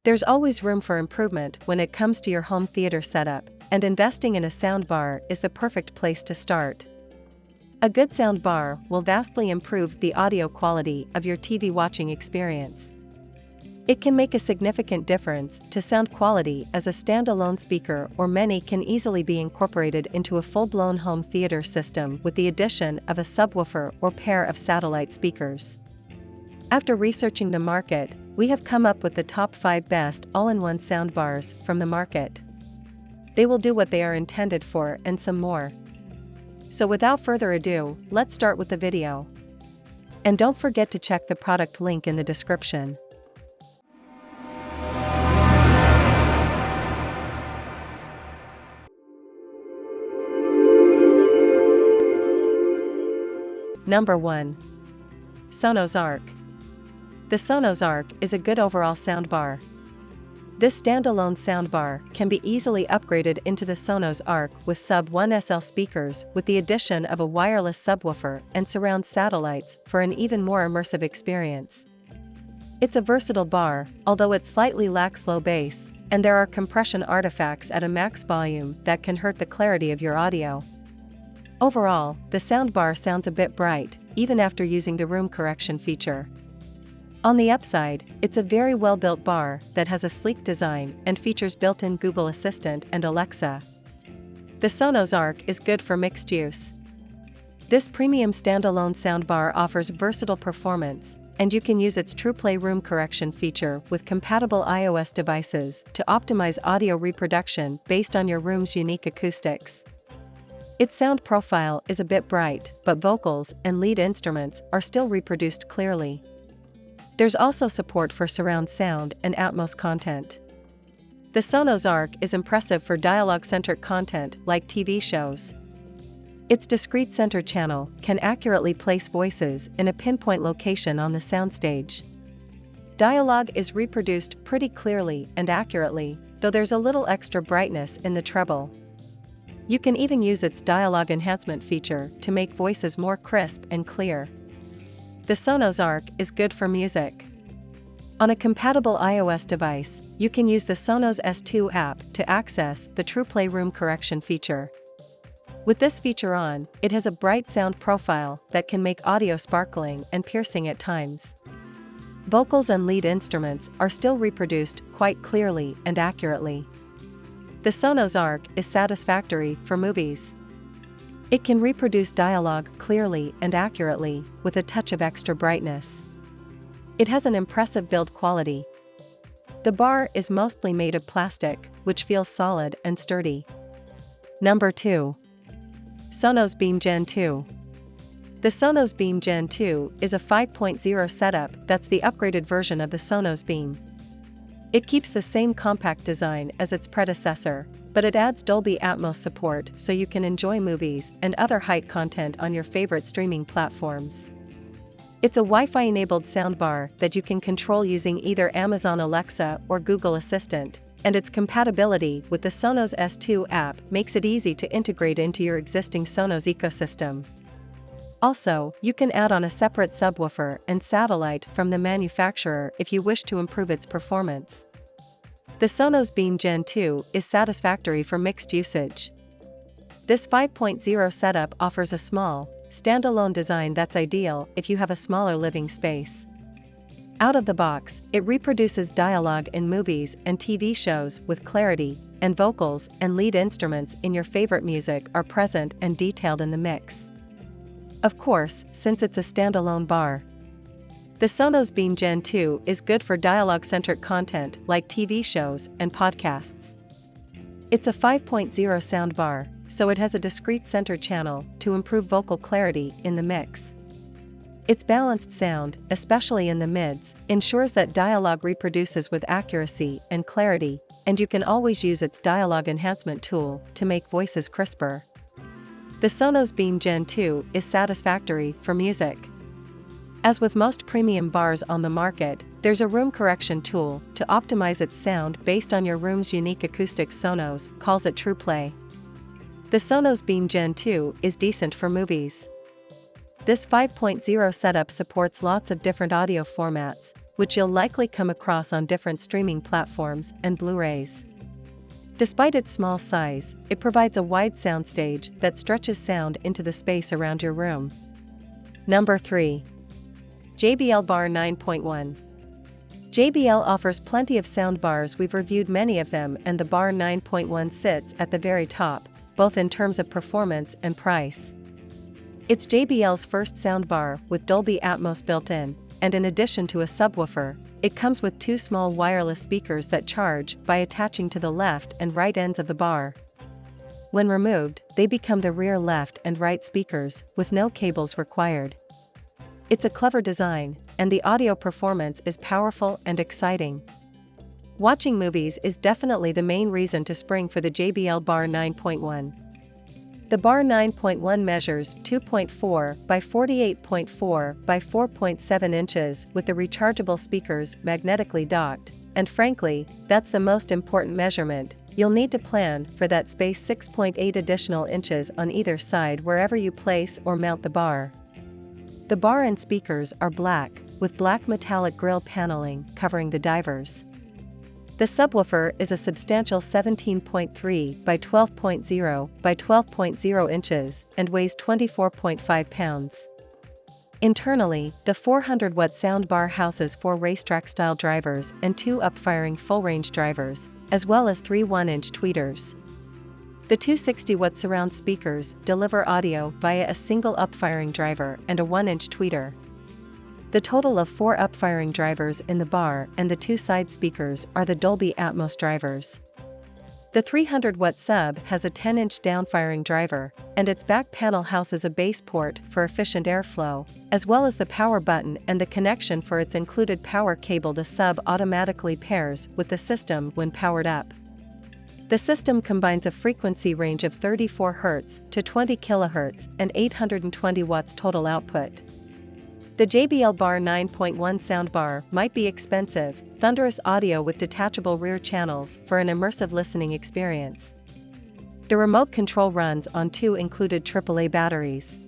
There's always room for improvement when it comes to your home theater setup, and investing in a soundbar is the perfect place to start. A good soundbar will vastly improve the audio quality of your TV watching experience. It can make a significant difference to sound quality as a standalone speaker, or many can easily be incorporated into a full-blown home theater system with the addition of a subwoofer or pair of satellite speakers. After researching the market, we have come up with the top 5 best all-in-one soundbars from the market. They will do what they are intended for and some more. So without further ado, let's start with the video. And don't forget to check the product link in the description. Number 1. Sonos Arc. The Sonos Arc is a good overall soundbar. This standalone soundbar can be easily upgraded into the Sonos Arc with sub-1 SL speakers with the addition of a wireless subwoofer and surround satellites for an even more immersive experience. It's a versatile bar, although it slightly lacks low bass, and there are compression artifacts at a max volume that can hurt the clarity of your audio. Overall, the soundbar sounds a bit bright, even after using the room correction feature. On the upside, it's a very well-built bar that has a sleek design and features built-in Google Assistant and Alexa. The Sonos Arc is good for mixed use. This premium standalone soundbar offers versatile performance, and you can use its TruePlay room correction feature with compatible iOS devices to optimize audio reproduction based on your room's unique acoustics. Its sound profile is a bit bright, but vocals and lead instruments are still reproduced clearly. There's also support for surround sound and Atmos content. The Sonos Arc is impressive for dialogue-centric content like TV shows. Its discrete center channel can accurately place voices in a pinpoint location on the soundstage. Dialogue is reproduced pretty clearly and accurately, though there's a little extra brightness in the treble. You can even use its dialogue enhancement feature to make voices more crisp and clear. The Sonos Arc is good for music. On a compatible iOS device, you can use the Sonos S2 app to access the TruePlay room correction feature. With this feature on, it has a bright sound profile that can make audio sparkling and piercing at times. Vocals and lead instruments are still reproduced quite clearly and accurately. The Sonos Arc is satisfactory for movies. It can reproduce dialogue clearly and accurately, with a touch of extra brightness. It has an impressive build quality. The bar is mostly made of plastic, which feels solid and sturdy. Number 2. Sonos Beam Gen 2. The Sonos Beam Gen 2 is a 5.0 setup that's the upgraded version of the Sonos Beam. It keeps the same compact design as its predecessor, but it adds Dolby Atmos support so you can enjoy movies and other height content on your favorite streaming platforms. It's a Wi-Fi enabled soundbar that you can control using either Amazon Alexa or Google Assistant, and its compatibility with the Sonos S2 app makes it easy to integrate into your existing Sonos ecosystem. Also, you can add on a separate subwoofer and satellite from the manufacturer if you wish to improve its performance. The Sonos Beam Gen 2 is satisfactory for mixed usage. This 5.0 setup offers a small, standalone design that's ideal if you have a smaller living space. Out of the box, it reproduces dialogue in movies and TV shows with clarity, and vocals and lead instruments in your favorite music are present and detailed in the mix. Of course, since it's a standalone bar. The Sonos Beam Gen 2 is good for dialogue-centric content like TV shows and podcasts. It's a 5.0 soundbar, so it has a discrete center channel to improve vocal clarity in the mix. Its balanced sound, especially in the mids, ensures that dialogue reproduces with accuracy and clarity, and you can always use its dialogue enhancement tool to make voices crisper. The Sonos Beam Gen 2 is satisfactory for music. As with most premium bars on the market, there's a room correction tool to optimize its sound based on your room's unique acoustics. Sonos calls it TruePlay. The Sonos Beam Gen 2 is decent for movies. This 5.0 setup supports lots of different audio formats, which you'll likely come across on different streaming platforms and Blu-rays. Despite its small size, it provides a wide soundstage that stretches sound into the space around your room. Number 3. JBL Bar 9.1. JBL offers plenty of soundbars. We've reviewed many of them, and the Bar 9.1 sits at the very top, both in terms of performance and price. It's JBL's first soundbar with Dolby Atmos built in, and in addition to a subwoofer, it comes with 2 small wireless speakers that charge by attaching to the left and right ends of the bar. When removed, they become the rear left and right speakers, with no cables required. It's a clever design, and the audio performance is powerful and exciting. Watching movies is definitely the main reason to spring for the JBL Bar 9.1. The Bar 9.1 measures 2.4 by 48.4 by 4.7 inches with the rechargeable speakers magnetically docked, and frankly, that's the most important measurement. You'll need to plan for that space. 6.8 additional inches on either side wherever you place or mount the bar. The bar and speakers are black, with black metallic grille paneling covering the divers. The subwoofer is a substantial 17.3 by 12.0 by 12.0 inches and weighs 24.5 pounds. Internally, the 400-watt soundbar houses 4 racetrack-style drivers and 2 upfiring full-range drivers, as well as 3 1-inch tweeters. The 260-watt surround speakers deliver audio via a single upfiring driver and a 1-inch tweeter. The total of 4 upfiring drivers in the bar and the 2 side speakers are the Dolby Atmos drivers. The 300-watt sub has a 10-inch downfiring driver, and its back panel houses a bass port for efficient airflow, as well as the power button and the connection for its included power cable. The sub automatically pairs with the system when powered up. The system combines a frequency range of 34 Hz to 20 kHz and 820 watts total output. The JBL Bar 9.1 soundbar might be expensive, thunderous audio with detachable rear channels for an immersive listening experience. The remote control runs on 2 included AAA batteries.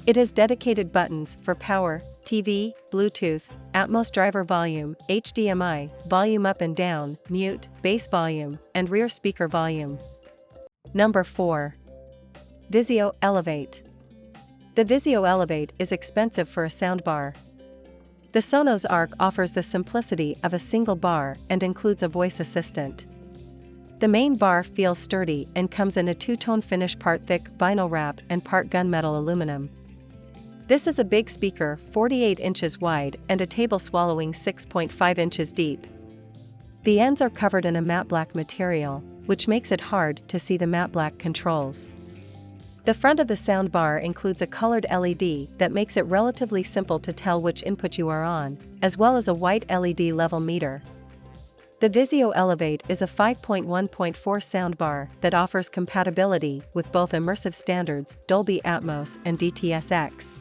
It has dedicated buttons for power, TV, Bluetooth, Atmos driver volume, HDMI, volume up and down, mute, bass volume, and rear speaker volume. Number 4. VIZIO Elevate. The VIZIO Elevate is expensive for a soundbar. The Sonos Arc offers the simplicity of a single bar and includes a voice assistant. The main bar feels sturdy and comes in a 2-tone finish, part thick vinyl wrap and part gunmetal aluminum. This is a big speaker, 48 inches wide and a table swallowing 6.5 inches deep. The ends are covered in a matte black material, which makes it hard to see the matte black controls. The front of the soundbar includes a colored LED that makes it relatively simple to tell which input you are on, as well as a white LED level meter. The VIZIO Elevate is a 5.1.4 soundbar that offers compatibility with both immersive standards, Dolby Atmos and DTS:X.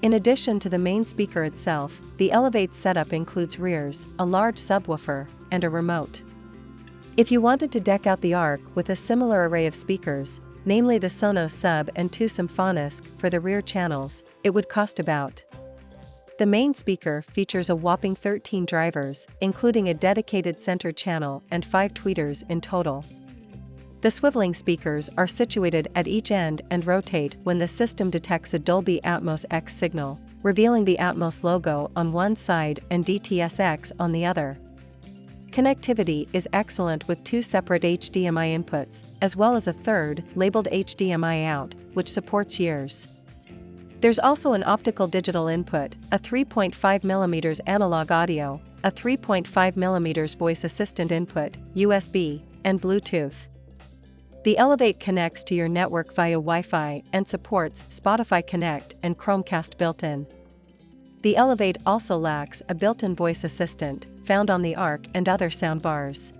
In addition to the main speaker itself, the Elevate's setup includes rears, a large subwoofer, and a remote. If you wanted to deck out the Arc with a similar array of speakers, namely the Sonos Sub and 2 Symphonisk for the rear channels, it would cost about. The main speaker features a whopping 13 drivers, including a dedicated center channel and 5 tweeters in total. The swiveling speakers are situated at each end and rotate when the system detects a Dolby Atmos X signal, revealing the Atmos logo on one side and DTS:X on the other. Connectivity is excellent with 2 separate HDMI inputs, as well as a third, labeled HDMI out, which supports years. There's also an optical digital input, a 3.5mm analog audio, a 3.5mm voice assistant input, USB, and Bluetooth. The Elevate connects to your network via Wi-Fi and supports Spotify Connect and Chromecast built-in. The Elevate also lacks a built-in voice assistant, found on the Arc and other soundbars.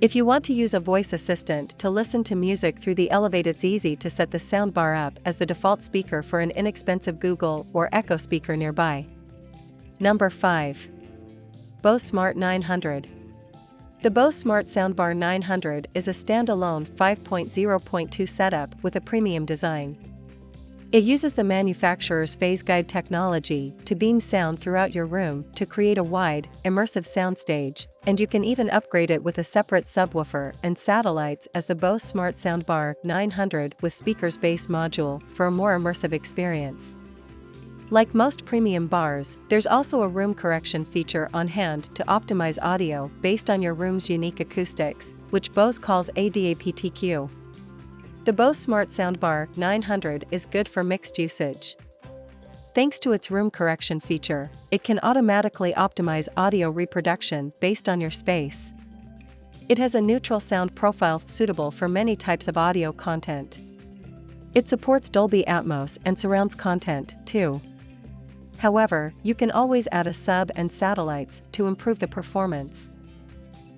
If you want to use a voice assistant to listen to music through the Elevate, it's easy to set the soundbar up as the default speaker for an inexpensive Google or Echo speaker nearby. Number 5. Bose Smart 900. The Bose Smart Soundbar 900 is a standalone 5.0.2 setup with a premium design. It uses the manufacturer's phase guide technology to beam sound throughout your room to create a wide, immersive soundstage, and you can even upgrade it with a separate subwoofer and satellites as the Bose Smart Soundbar 900 with speakers base module for a more immersive experience. Like most premium bars, there's also a room correction feature on hand to optimize audio based on your room's unique acoustics, which Bose calls ADAPTQ. The Bose Smart Soundbar 900 is good for mixed usage. Thanks to its room correction feature, it can automatically optimize audio reproduction based on your space. It has a neutral sound profile suitable for many types of audio content. It supports Dolby Atmos and surrounds content, too. However, you can always add a sub and satellites to improve the performance.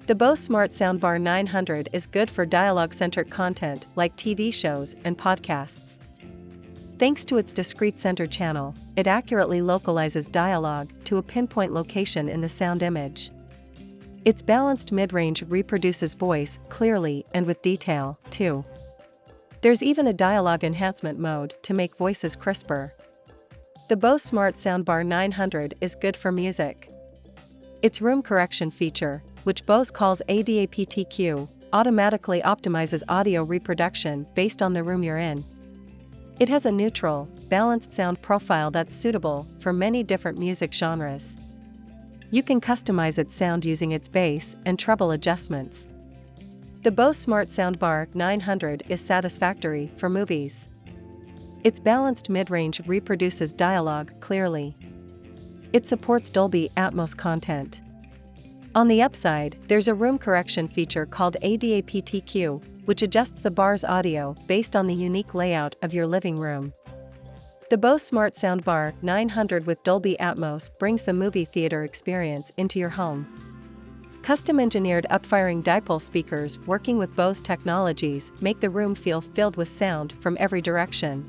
The Bose Smart Soundbar 900 is good for dialogue-centric content like TV shows and podcasts. Thanks to its discrete center channel, it accurately localizes dialogue to a pinpoint location in the sound image. Its balanced mid-range reproduces voice clearly and with detail, too. There's even a dialogue enhancement mode to make voices crisper. The Bose Smart Soundbar 900 is good for music. Its room correction feature, which Bose calls ADAPTQ, automatically optimizes audio reproduction based on the room you're in. It has a neutral, balanced sound profile that's suitable for many different music genres. You can customize its sound using its bass and treble adjustments. The Bose Smart Soundbar 900 is satisfactory for movies. Its balanced mid-range reproduces dialogue clearly. It supports Dolby Atmos content. On the upside, there's a room correction feature called ADAPTQ, which adjusts the bar's audio based on the unique layout of your living room. The Bose Smart Soundbar 900 with Dolby Atmos brings the movie theater experience into your home. Custom-engineered upfiring dipole speakers working with Bose technologies make the room feel filled with sound from every direction.